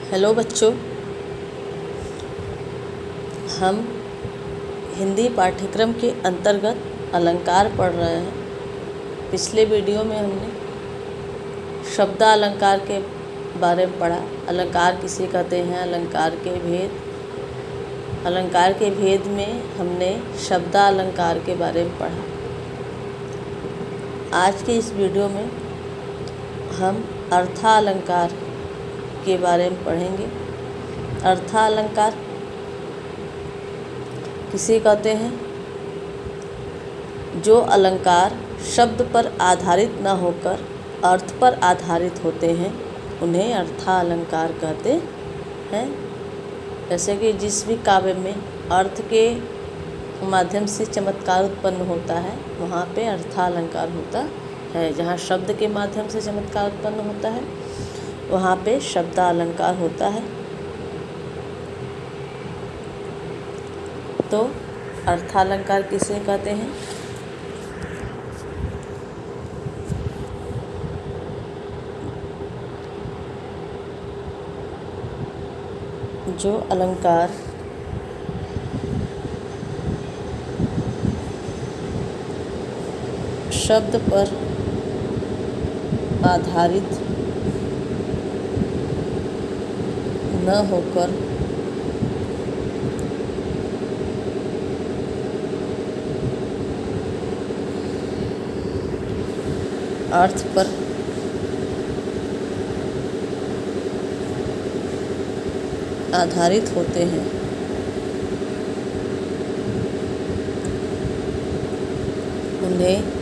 Hello बच्चों, हम हिंदी पाठ्यक्रम के अंतर्गत अलंकार पढ़ रहे हैं। पिछले वीडियो में हमने शब्दालंकार के बारे में पढ़ा। अलंकार किसे कहते हैं, अलंकार के भेद में हमने शब्दालंकार के बारे में पढ़ा। आज के इस वीडियो में हम अर्थालंकार के बारे में पढ़ेंगे। अर्थालंकार किसे कहते हैं? जो अलंकार शब्द पर आधारित न होकर अर्थ पर आधारित होते हैं उन्हें अर्थालंकार कहते हैं। जैसे कि जिस भी काव्य में अर्थ के माध्यम से चमत्कार उत्पन्न होता है वहाँ पे अर्थालंकार होता है। जहाँ शब्द के माध्यम से चमत्कार उत्पन्न होता है वहाँ पे शब्दालंकार होता है। तो अर्थालंकार किसे कहते हैं? जो अलंकार शब्द पर आधारित न होकर अर्थ पर आधारित होते हैं उन्हें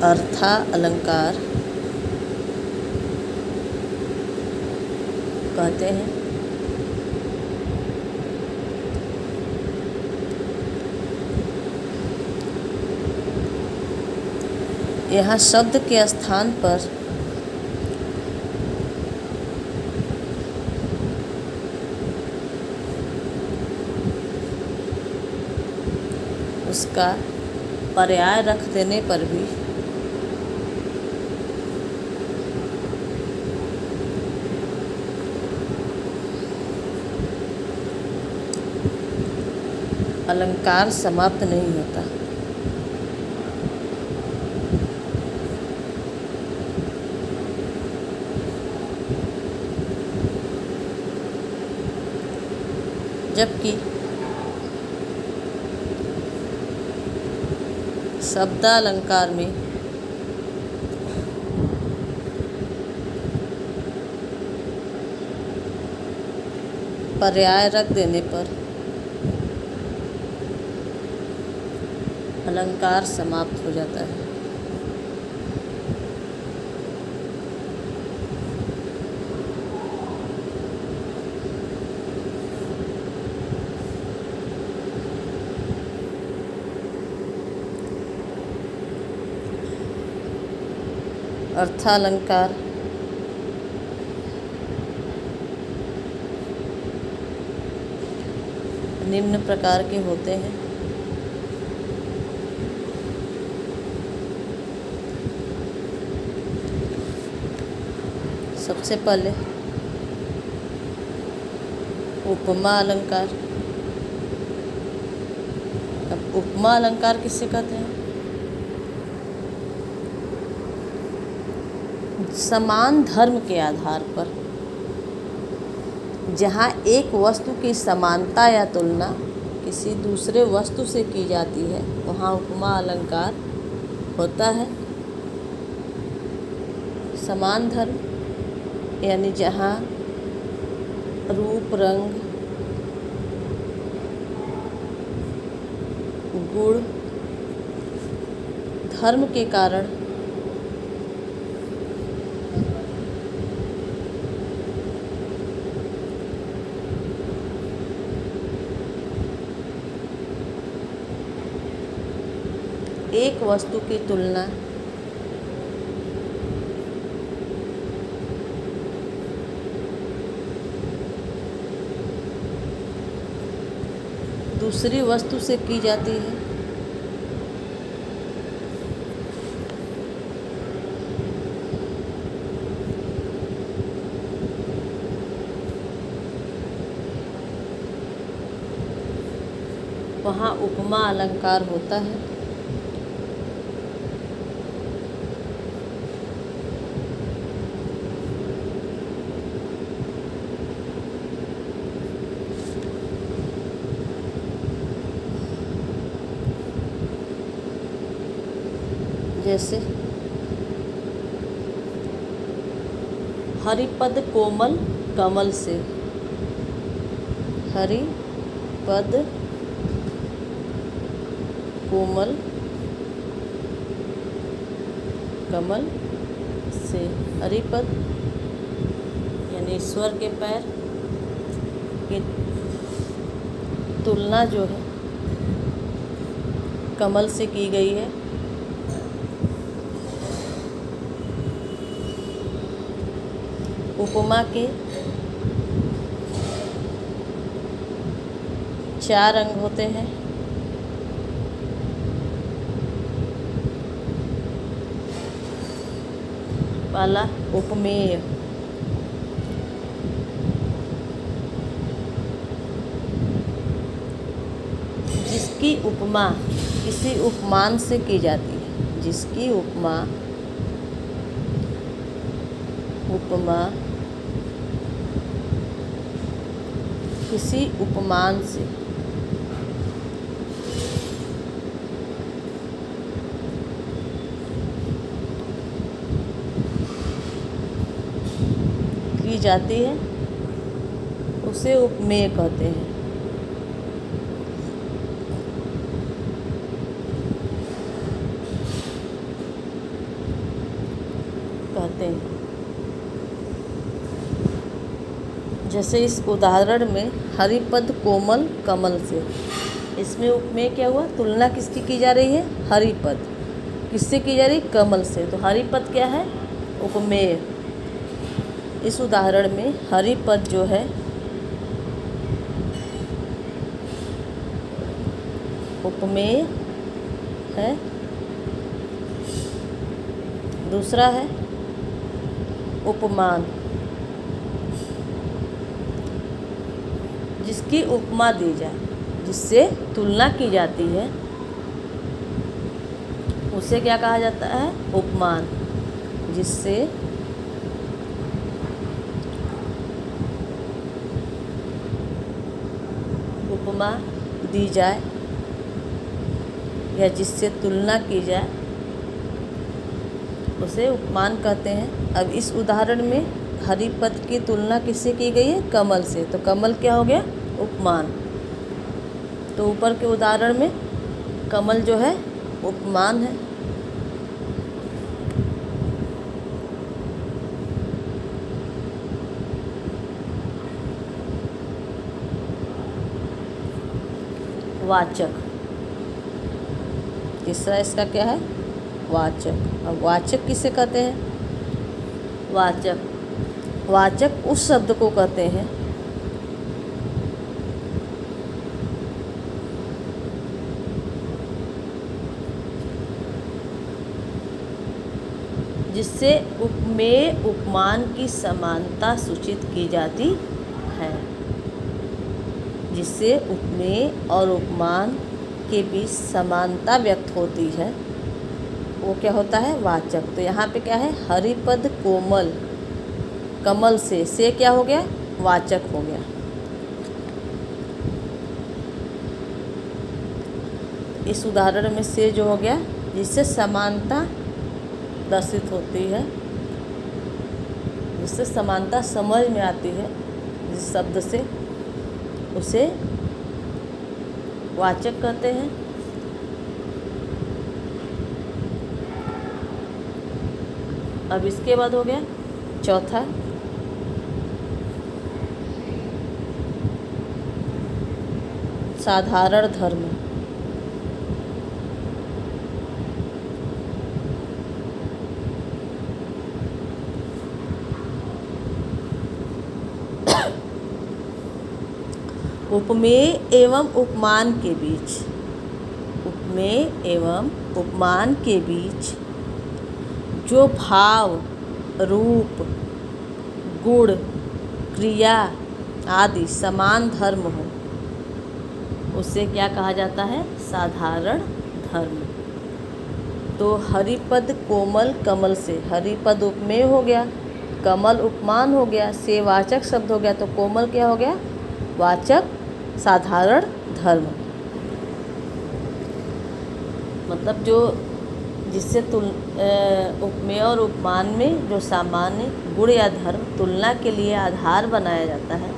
अर्थालंकार कहते हैं। यहाँ शब्द के स्थान पर उसका पर्याय रख देने पर भी अलंकार समाप्त नहीं होता। जबकि शब्दालंकार में पर्याय रख देने पर अलंकार समाप्त हो जाता है। अर्थालंकार निम्न प्रकार के होते हैं। सबसे पहले उपमा अलंकार। अब उपमा अलंकार किसे कहते हैं? समान धर्म के आधार पर जहाँ एक वस्तु की समानता या तुलना किसी दूसरे वस्तु से की जाती है वहाँ उपमा अलंकार होता है। समान धर्म यानी जहाँ रूप, रंग, गुण, धर्म के कारण एक वस्तु की तुलना दूसरी वस्तु से की जाती है। वहाँ उपमा अलंकार होता है। जैसे हरिपद कोमल कमल से, हरिपद कोमल कमल से। हरिपद यानी ईश्वर के पैर की तुलना जो है कमल से की गई है। उपमा के 4 अंग होते हैं। पहला उपमेय, जिसकी उपमा किसी उपमान से की जाती है, जिसकी उपमा किसी उपमान से की जाती है उसे उपमेय कहते हैं। जैसे इस उदाहरण में हरिपद कोमल कमल से, इसमें उपमेय क्या हुआ? तुलना किसकी की जा रही है? हरिपद। किससे की जा रही? कमल से। तो हरिपद क्या है? उपमेय। इस उदाहरण में हरिपद जो है उपमेय है। दूसरा है उपमान, जिसकी उपमा दी जाए, जिससे तुलना की जाती है, उसे क्या कहा जाता है? उपमान। जिससे उपमा दी जाए या जिससे तुलना की जाए उसे उपमान कहते हैं। अब इस उदाहरण में हरिपद की तुलना किससे की गई है? कमल से। तो कमल क्या हो गया? उपमान। तो ऊपर के उदाहरण में कमल जो है उपमान है। वाचक, तीसरा इसका क्या है? वाचक। अब वाचक किसे कहते हैं? वाचक उस शब्द को कहते हैं जिससे उपमेय उपमान की समानता सूचित की जाती है। जिससे उपमेय और उपमान के बीच समानता व्यक्त होती है, वो क्या होता है? वाचक। तो यहाँ पे क्या है? हरिपद कोमल कमल से क्या हो गया? वाचक हो गया। इस उदाहरण में से जो हो गया, जिससे समानता दर्शित होती है, जिससे समानता समझ में आती है, जिस शब्द से, उसे वाचक कहते हैं। अब इसके बाद हो गया चौथा साधारण धर्म। उपमेय एवं उपमान के बीच, उपमेय एवं उपमान के बीच जो भाव, रूप, गुण, क्रिया आदि समान धर्म हो, उसे क्या कहा जाता है? साधारण धर्म। तो हरिपद कोमल कमल से, हरिपद उपमेय हो गया, कमल उपमान हो गया, से वाचक शब्द हो गया, तो कोमल क्या हो गया? वाचक साधारण धर्म। मतलब जो जिससे उपमेय और उपमान में जो सामान्य गुण या धर्म तुलना के लिए आधार बनाया जाता है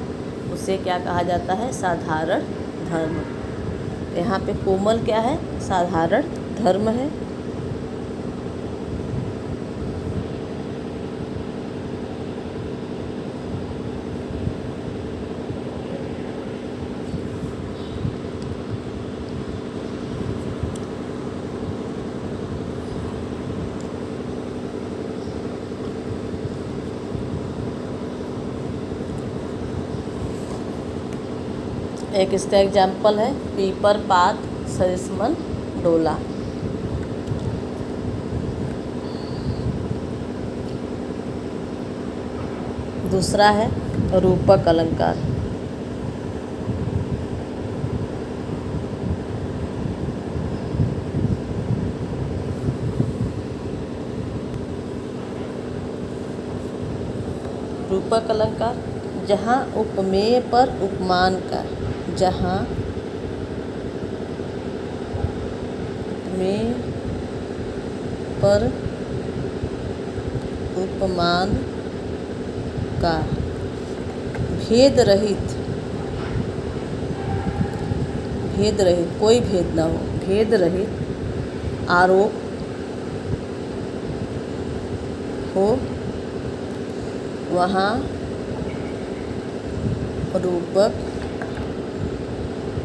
उसे क्या कहा जाता है? साधारण धर्म। यहाँ पे कोमल क्या है? साधारण धर्म है। एक इसका एग्जाम्पल है, पीपर पात सरिसमन डोला। दूसरा है रूपक अलंकार। रूपक अलंकार जहाँ उपमेय पर उपमान का, जहाँ उपमेय पर उपमान का भेद रहित कोई भेद ना हो, भेद रहित आरोप हो, वहाँ रूपक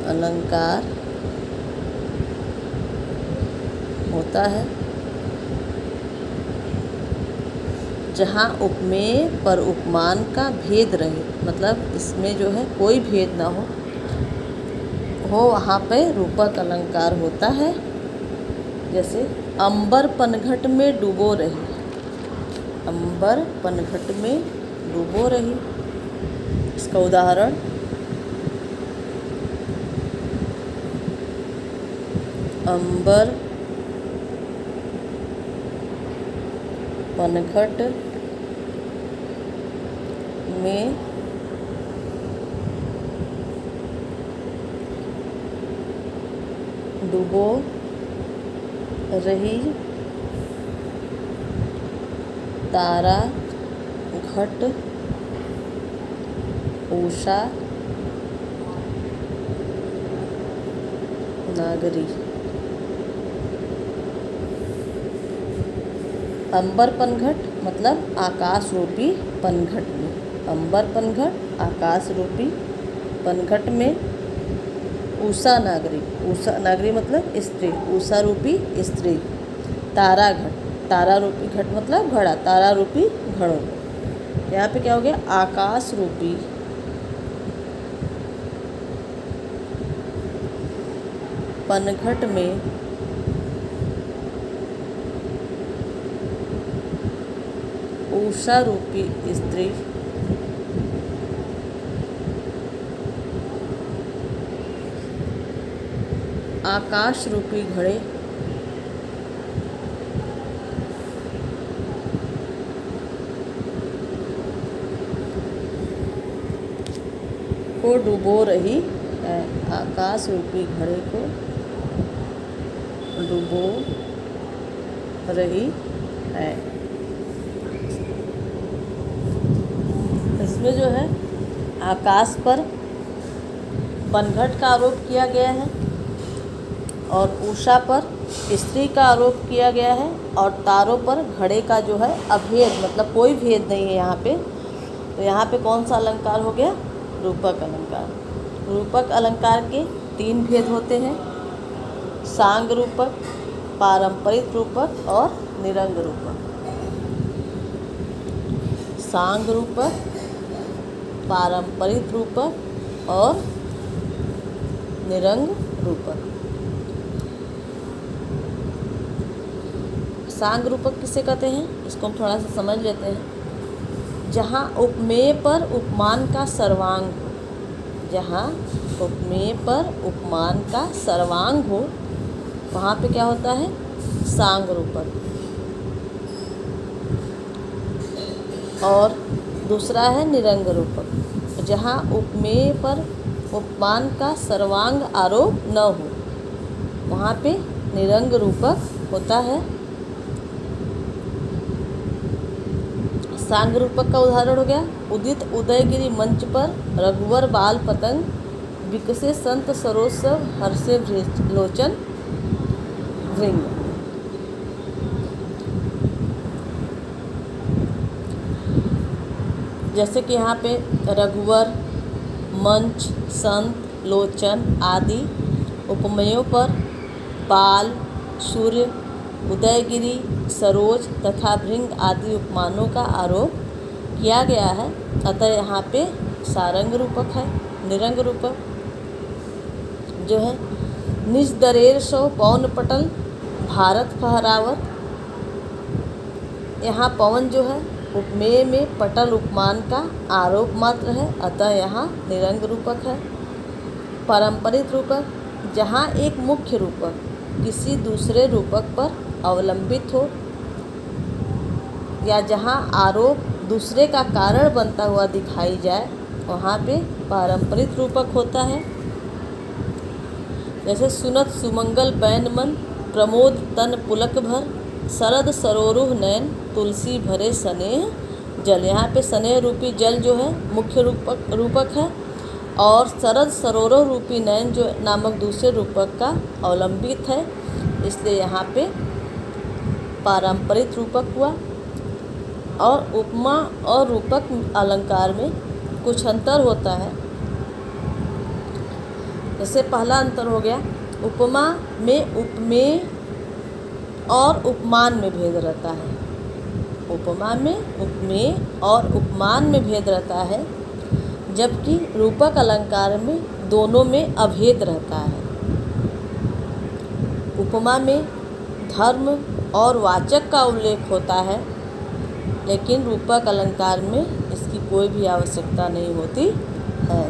अलंकार होता है। जहाँ उपमेय पर उपमान का भेद रहे, मतलब इसमें जो है कोई भेद ना हो, वहाँ पे रूपक अलंकार होता है। जैसे अंबर पनघट में डूबो रही, अंबर पनघट में डूबो रही। इसका उदाहरण अंबर पनघट में डूबो रही, तारा घट उषा नागरी। अंबर पनघट मतलब आकाश रूपी पनघट में, अंबर पनघट आकाश रूपी पनघट में उषा नागरी, उषा नागरी मतलब स्त्री, उषा रूपी स्त्री। तारा घट, तारा रूपी घट मतलब घड़ा, तारा रूपी घड़ों। यहाँ पे क्या हो गया? आकाश रूपी पनघट में उषा रूपी स्त्री आकाश रूपी घड़े को डुबो रही है, आकाश रूपी घड़े को डुबो रही है। इसमें जो है आकाश पर पनघट का आरोप किया गया है और उषा पर स्त्री का आरोप किया गया है और तारों पर घड़े का जो है अभेद, मतलब कोई भेद नहीं है यहाँ पे। तो यहाँ पे कौन सा अलंकार हो गया? रूपक अलंकार। रूपक अलंकार के 3 भेद होते हैं, सांग रूपक, पारंपरिक रूपक और निरंग रूपक। सांग रूपक, पारंपरिक रूपक और निरंग रूपक। सांग रूपक किसे कहते हैं, इसको हम थोड़ा सा समझ लेते हैं। जहाँ उपमेय पर उपमान का सर्वांग, जहाँ उपमेय पर उपमान का सर्वांग हो वहाँ पे क्या होता है, सांग रूपक। और दूसरा है निरंग रूपक, जहाँ उपमेय पर उपमान का सर्वांग आरोप न हो वहाँ पे निरंग रूपक होता है। सांग रूपक का उदाहरण हो गया, उदित उदयगिरि मंच पर रघुवर बाल पतंग, विकसे संत सरोत्सव हर्षे लोचन भृंग। जैसे कि यहाँ पे रघुवर, मंच, संत, लोचन आदि उपमेयों पर बाल, सूर्य, उदयगिरि, सरोज तथा भृंग आदि उपमानों का आरोप किया गया है, अतः यहाँ पे सारंग रूपक है। निरंग रूपक जो है, निज दरेर सो पवन पटल भारत फहरावत, यहाँ पवन जो है उपमेय में पटल उपमान का आरोप मात्र है, अतः यहाँ निरंग रूपक है। पारंपरिक रूपक, जहाँ एक मुख्य रूपक किसी दूसरे रूपक पर अवलंबित हो या जहाँ आरोप दूसरे का कारण बनता हुआ दिखाई जाए वहाँ पे पारंपरिक रूपक होता है। जैसे सुनत सुमंगल बैन मन, प्रमोद तन पुलक भर, शरद सरोरुह नयन, तुलसी भरे स्नेह जल। यहाँ पे स्नेह रूपी जल जो है मुख्य रूपक है और शरद सरोरुह रूपी नयन जो नामक दूसरे रूपक का अवलंबित है, इसलिए यहाँ पे पारंपरिक रूपक हुआ। और उपमा और रूपक अलंकार में कुछ अंतर होता है। जैसे पहला अंतर हो गया, उपमा में उपमेय और उपमान में भेद रहता है। उपमा में उपमेय और उपमान में भेद रहता है, जबकि रूपक अलंकार में दोनों में अभेद रहता है। उपमा में धर्म और वाचक का उल्लेख होता है, लेकिन रूपक अलंकार में इसकी कोई भी आवश्यकता नहीं होती है।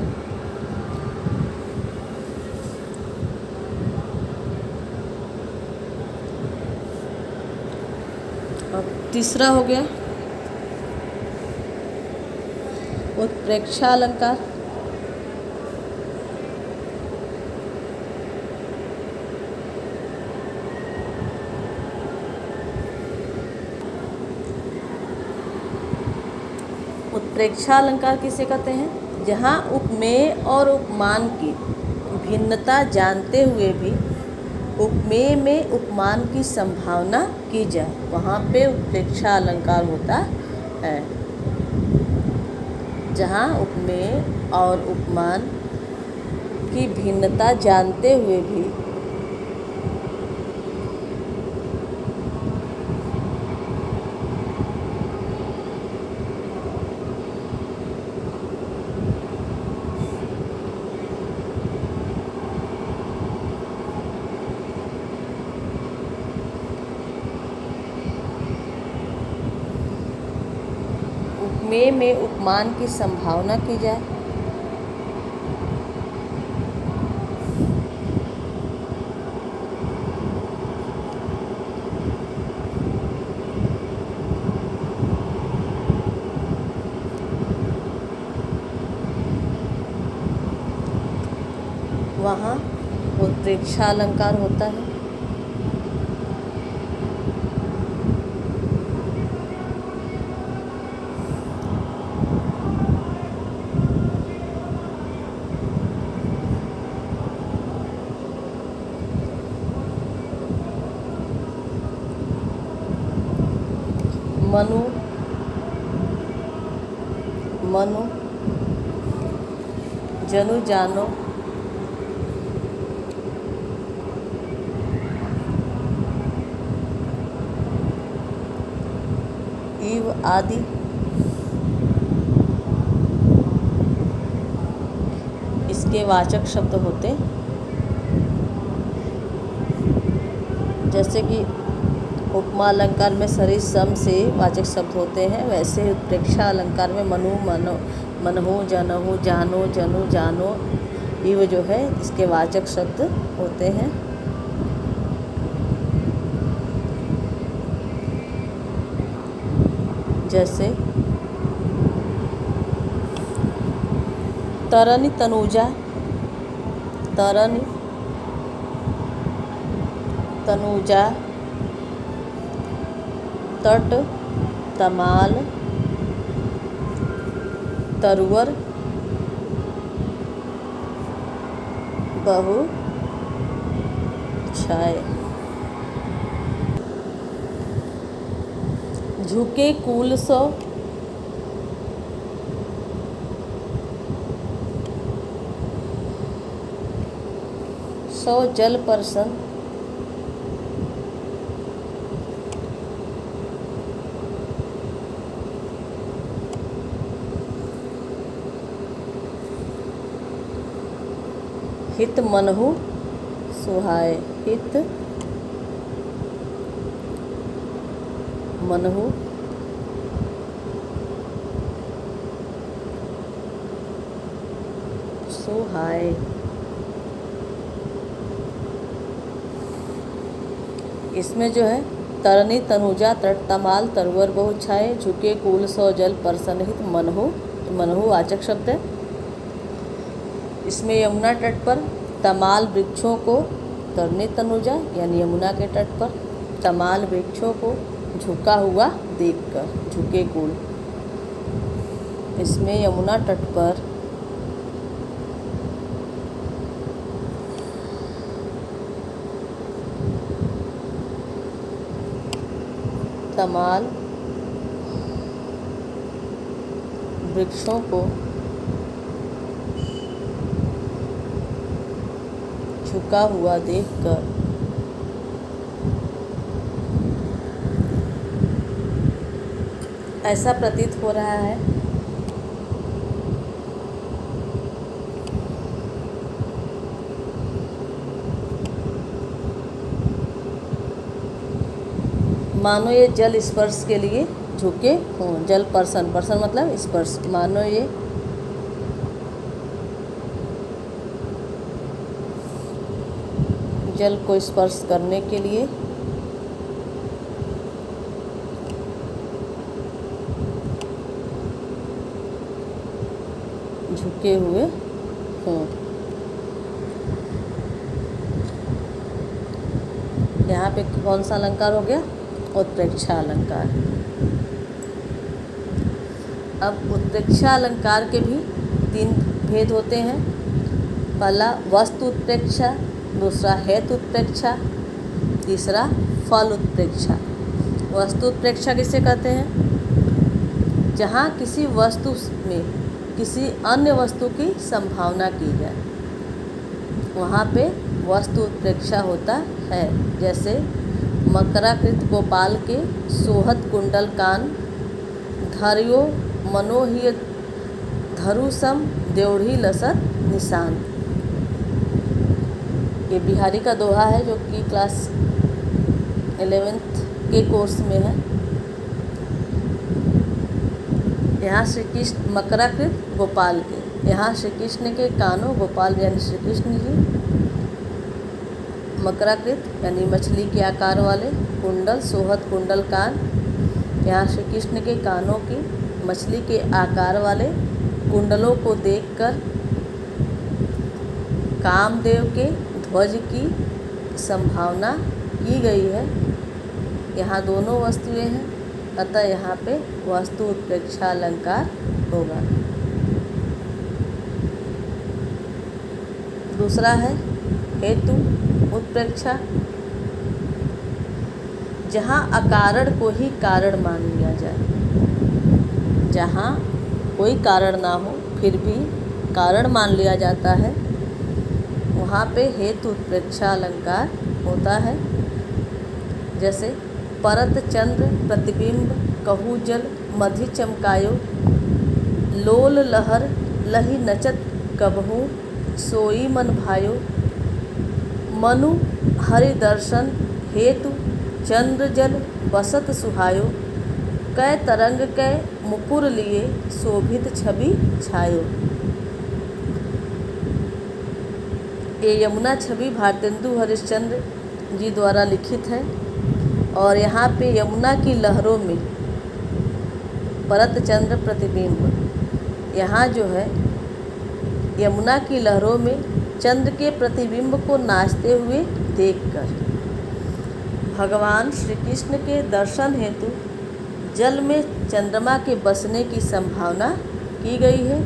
अब तीसरा हो गया उत्प्रेक्षा अलंकार। उत्प्रेक्षा अलंकार किसे कहते हैं, जहाँ उपमेय और उपमान की भिन्नता जानते हुए भी उपमेय में उपमान की संभावना की जाए, वहाँ पे उत्प्रेक्षा अलंकार होता है। जहाँ उपमेय और उपमान की भिन्नता जानते हुए भी उपमेय में उपमान की संभावना की जाए, वहाँ उत्प्रेक्षा अलंकार होता है। मनु मनु जनु जानो, इव आदि इसके वाचक शब्द होते, जैसे कि उपमा अलंकार में सरि सम से वाचक शब्द होते हैं, वैसे उत्प्रेक्षा अलंकार में मनु मनहु, जनहु, जानो, जनु, जानो, इव जो है इसके वाचक शब्द होते हैं। जैसे तरनी तनुजा, तरनी तनुजा, तट तमाल तरुवर बहु छाए। झुके कूल सो, सो जल परसन, हित मनहु सुहाए, हित मनहु सुहाए। इसमें जो है तरनी तनुजा, तट तमाल तरुवर बहु छाए, झुके कूल सो जल परसन, हित मनहु, मनहु वाचक शब्द है। इसमें यमुना तट पर तमाल वृक्षों को, तरनी तनुजा यानी यमुना के तट पर तमाल वृक्षों को झुका हुआ देखकर, झुके कूल। इसमें यमुना तट पर तमाल वृक्षों को झुका हुआ देखकर ऐसा प्रतीत हो रहा है मानो ये जल स्पर्श के लिए झुके हों। जल पर्सन, पर्सन मतलब स्पर्श, मानो ये जल को स्पर्श करने के लिए झुके हुए हों। यहाँ पे कौन सा अलंकार हो गया? उत्प्रेक्षा अलंकार। अब उत्प्रेक्षा अलंकार के भी 3 भेद होते हैं। पहला वस्तु उत्प्रेक्षा, दूसरा हेतु उत्प्रेक्षा, तीसरा फल उत्प्रेक्षा। वस्तु उत्प्रेक्षा किसे कहते हैं? जहाँ किसी वस्तु में किसी अन्य वस्तु की संभावना की जाए, वहाँ पे वस्तु उत्प्रेक्षा होता है। जैसे मकराकृत गोपाल के सोहत कुंडल कान, धर्यो मनोहिय धरुसम देवढ़ी लसत निशान। ये बिहारी का दोहा है जो कि क्लास 11th के कोर्स में है। यहाँ श्री कृष्ण मकराकृत गोपाल के, यहाँ श्री कृष्ण के कानों, गोपाल यानी श्री कृष्ण जी, मकराकृत यानी मछली के आकार वाले, कुंडल सोहत कुंडल कान, यहाँ श्री कृष्ण के कानों की मछली के आकार वाले कुंडलों को देखकर कामदेव के ध्वज की संभावना की गई है। यहाँ दोनों वस्तुएं हैं, अतः यहाँ पे वस्तु उत्प्रेक्षा अलंकार होगा। दूसरा है हेतु उत्प्रेक्षा, जहाँ अकारण को ही कारण मान लिया जाए। जहाँ कोई कारण ना हो फिर भी कारण मान लिया जाता है, वहाँ पे हेतु उत्प्रेक्षा अलंकार होता है। जैसे परत चंद्र प्रतिबिंब कहू जल मधि चमकायो, लोल लहर लही नचत कबहू सोई मन भायो, मनु हरि दर्शन हेतु चंद्र जल बसत सुहायो, कै तरंग कै मुकुर लिए शोभित छवि छायो। ये यमुना छवि भारतेंदु हरिश्चंद्र जी द्वारा लिखित है और यहाँ पे यमुना की लहरों में भरतचंद्र प्रतिबिंब, यहाँ जो है यमुना की लहरों में चंद्र के प्रतिबिंब को नाचते हुए देखकर भगवान श्री कृष्ण के दर्शन हेतु जल में चंद्रमा के बसने की संभावना की गई है,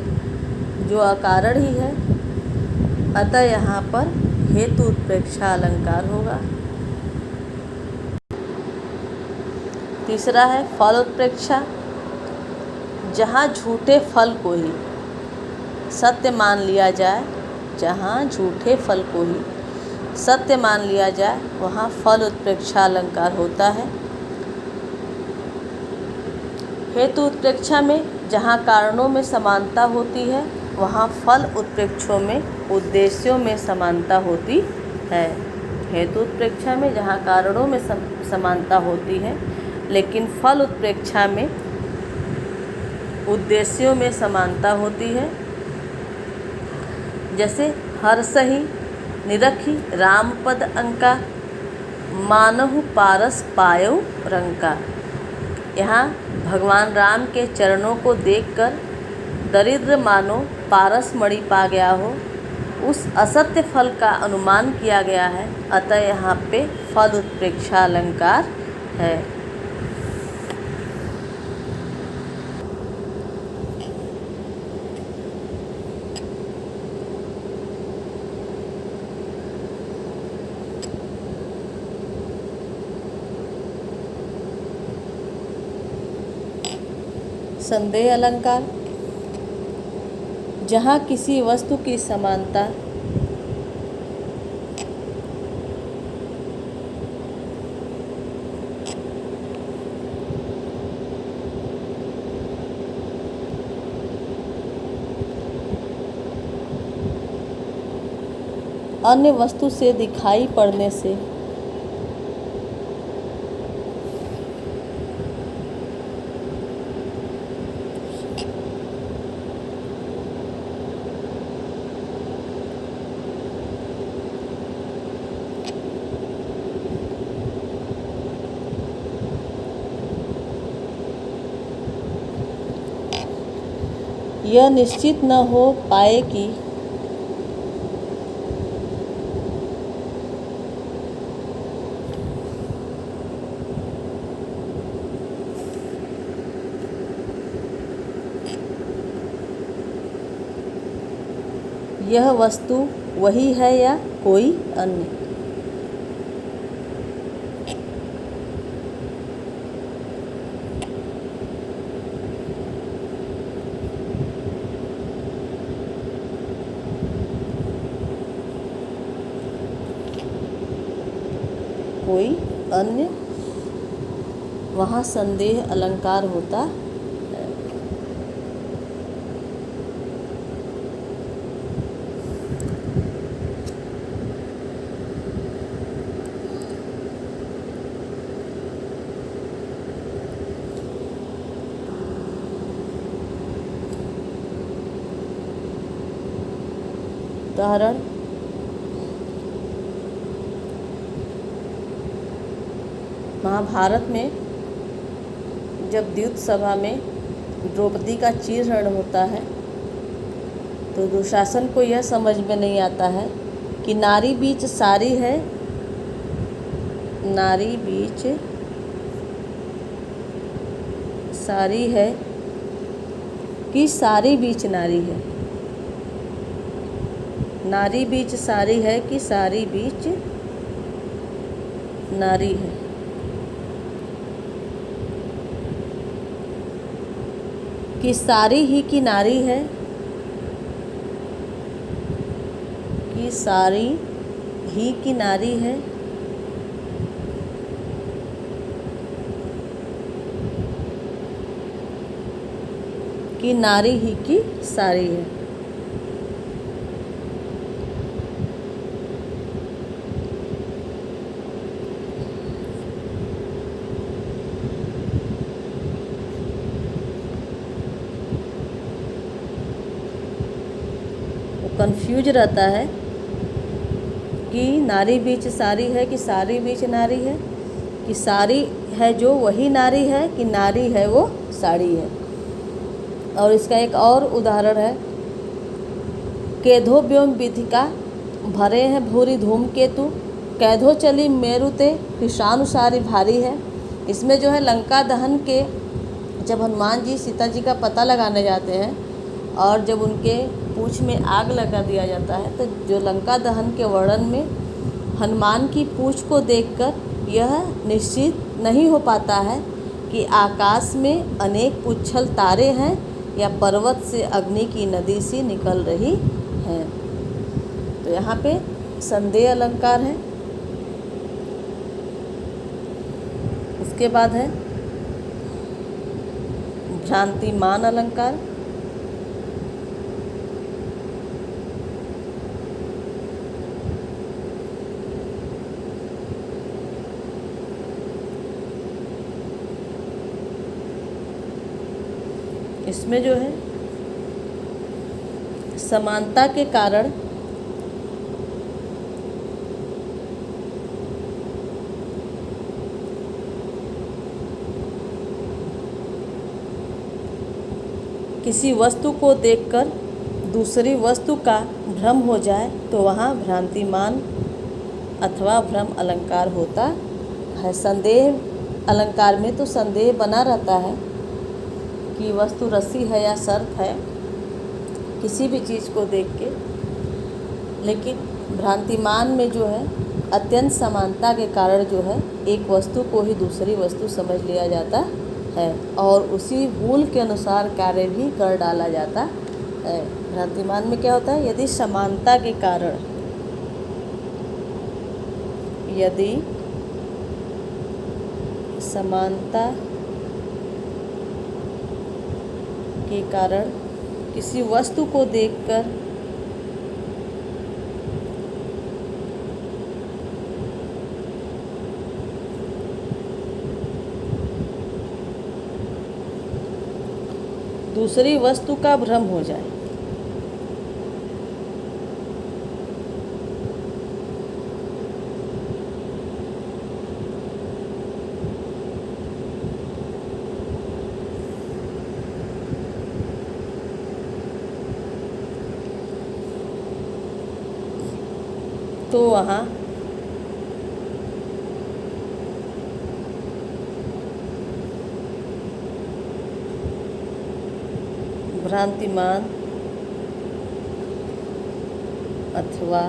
जो अकारण ही है, अतः यहाँ पर हेतु उत्प्रेक्षा अलंकार होगा। तीसरा है फल उत्प्रेक्षा। जहाँ झूठे फल को ही सत्य मान लिया जाए, जहाँ झूठे फल को ही सत्य मान लिया जाए वहाँ फल उत्प्रेक्षा अलंकार होता है। हेतु उत्प्रेक्षा में जहाँ कारणों में समानता होती है वहाँ फल उत्प्रेक्षों में उद्देश्यों में समानता होती है। हेतु उत्प्रेक्षा में जहाँ कारणों में समानता होती है, लेकिन फल उत्प्रेक्षा में उद्देश्यों में समानता होती है। जैसे हर्षहि निरखि रामपद अंका, मानहु पारस पायौ रंका। यहाँ भगवान राम के चरणों को देखकर दरिद्र मानो पारस मणि पा गया हो, उस असत्य फल का अनुमान किया गया है, अतः यहाँ पे फल उत्प्रेक्षा अलंकार है। संदेह अलंकार। जहाँ किसी वस्तु की समानता अन्य वस्तु से दिखाई पड़ने से यह निश्चित न हो पाए कि यह वस्तु वही है या कोई अन्य। कोई अन्य, वहाँ संदेह अलंकार होता है। उदाहरण महाभारत में जब द्यूत सभा में द्रौपदी का चीरहरण होता है तो दुशासन को यह समझ में नहीं आता है कि नारी बीच सारी है, नारी बीच सारी है कि सारी बीच नारी है, नारी बीच सारी है कि सारी बीच नारी है। कि सारी ही की नारी है, कि सारी ही की नारी है, कि नारी ही की सारी है। कंफ्यूज रहता है कि नारी बीच सारी है कि सारी बीच नारी है, कि सारी है जो वही नारी है कि नारी है वो साड़ी है। और इसका एक और उदाहरण है, केधो व्योम विधिका भरे हैं भूरी धूमकेतु, कैधो चली मेरुते कृषानुसारी भारी है। इसमें जो है लंका दहन के जब हनुमान जी सीता जी का पता लगाने जाते हैं और जब उनके पूँछ में आग लगा दिया जाता है, तो जो लंका दहन के वर्णन में हनुमान की पूँछ को देखकर यह निश्चित नहीं हो पाता है कि आकाश में अनेक पुच्छल तारे हैं या पर्वत से अग्नि की नदी सी निकल रही है। तो यहाँ पे संदेह अलंकार है। उसके बाद है भ्रांतिमान अलंकार। इसमें जो है समानता के कारण किसी वस्तु को देखकर दूसरी वस्तु का भ्रम हो जाए तो वहाँ भ्रांतिमान अथवा भ्रम अलंकार होता है। संदेह अलंकार में तो संदेह बना रहता है कि वस्तु रस्सी है या शर्त है किसी भी चीज़ को देख के, लेकिन भ्रांतिमान में जो है अत्यंत समानता के कारण जो है एक वस्तु को ही दूसरी वस्तु समझ लिया जाता है और उसी भूल के अनुसार कार्य भी कर डाला जाता है। भ्रांतिमान में क्या होता है, यदि समानता के कारण किसी वस्तु को देखकर दूसरी वस्तु का भ्रम हो जाए तो वहाँ भ्रांतिमान अथवा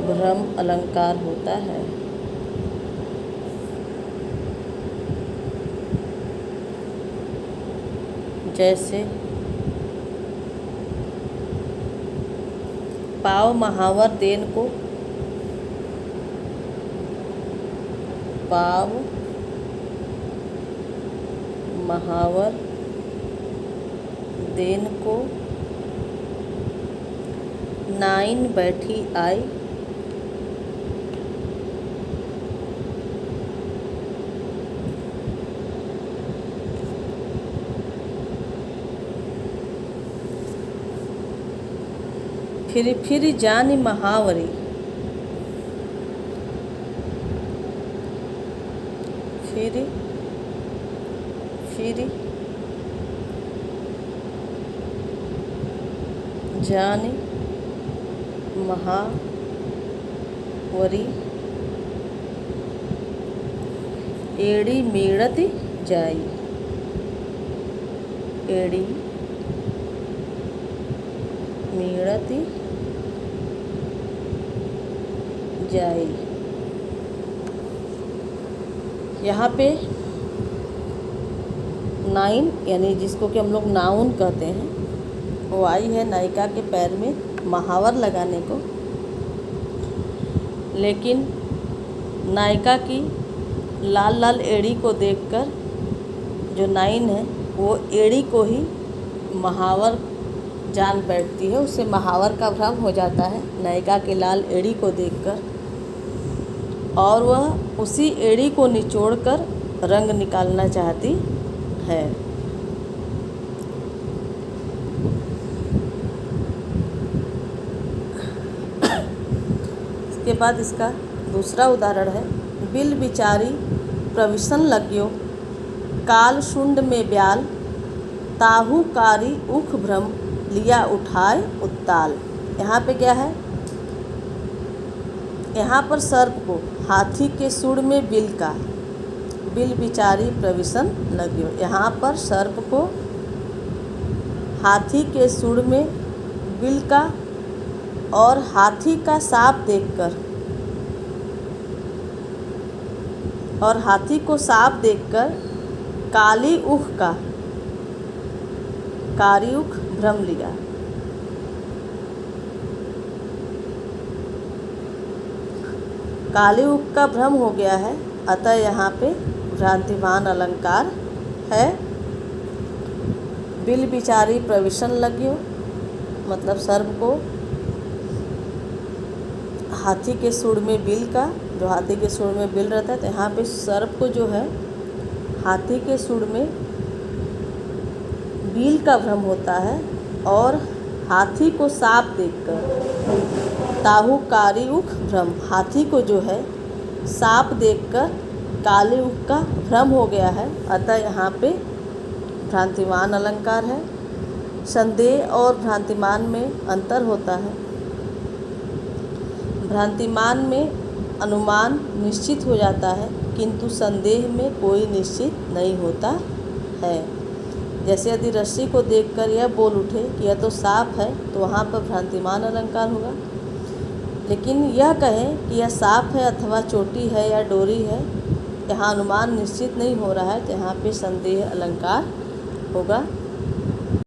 भ्रम अलंकार होता है। जैसे पाव महावर देन को पाव महावर देन को नाइन बैठी आई, फिर जानी महावरी, फिर जानी महावरी, एड़ी मेड़ती जाई, एड़ी मेड़ती जाई। यहाँ पे नाइन यानी जिसको कि हम लोग नाउन कहते हैं वो आई है नायिका के पैर में महावर लगाने को, लेकिन नायिका की लाल लाल एड़ी को देखकर जो नाइन है वो एड़ी को ही महावर जान बैठती है, उससे महावर का भ्रम हो जाता है नायिका के लाल एड़ी को देखकर, और वह उसी एड़ी को निचोड़कर रंग निकालना चाहती है। बाद इसका दूसरा उदाहरण है, बिल बिचारी प्रविशन लग्यो, काल शुंड में ब्याल, ताहू कारी उख भ्रम, लिया उठाए उत्ताल। यहाँ पे क्या है, यहाँ पर सर्प को हाथी के सूंड में बिल का, बिल बिचारी प्रविशन लग्यो, यहाँ पर सर्प को हाथी के सूंड में बिल का और हाथी का साप देखकर, और हाथी को साप देखकर काली उख का, कारी उख भ्रम लिया। काली उख का भ्रम हो गया है, अतः यहाँ पे भ्रांतिमान अलंकार है। बिल बिचारी प्रविशन लग्यो, मतलब सर्प को हाथी के सूंड में बिल का, जो हाथी के सूंड में बिल रहता है, तो यहाँ पे सर्प को जो है हाथी के सूंड में बिल का भ्रम होता है, और हाथी को साप देखकर ताहू कारी उख भ्रम, हाथी को जो है साप देखकर काली उख का भ्रम हो गया है, अतः यहाँ पे भ्रांतिमान अलंकार है। संदेह और भ्रांतिमान में अंतर होता है। भ्रांतिमान में अनुमान निश्चित हो जाता है, किंतु संदेह में कोई निश्चित नहीं होता है। जैसे यदि रस्सी को देखकर यह बोल उठे कि यह तो सांप है, तो वहाँ पर भ्रांतिमान अलंकार होगा। लेकिन यह कहें कि यह सांप है अथवा चोटी है या डोरी है, यहाँ अनुमान निश्चित नहीं हो रहा है, तो यहाँ पे संदेह अलंकार होगा।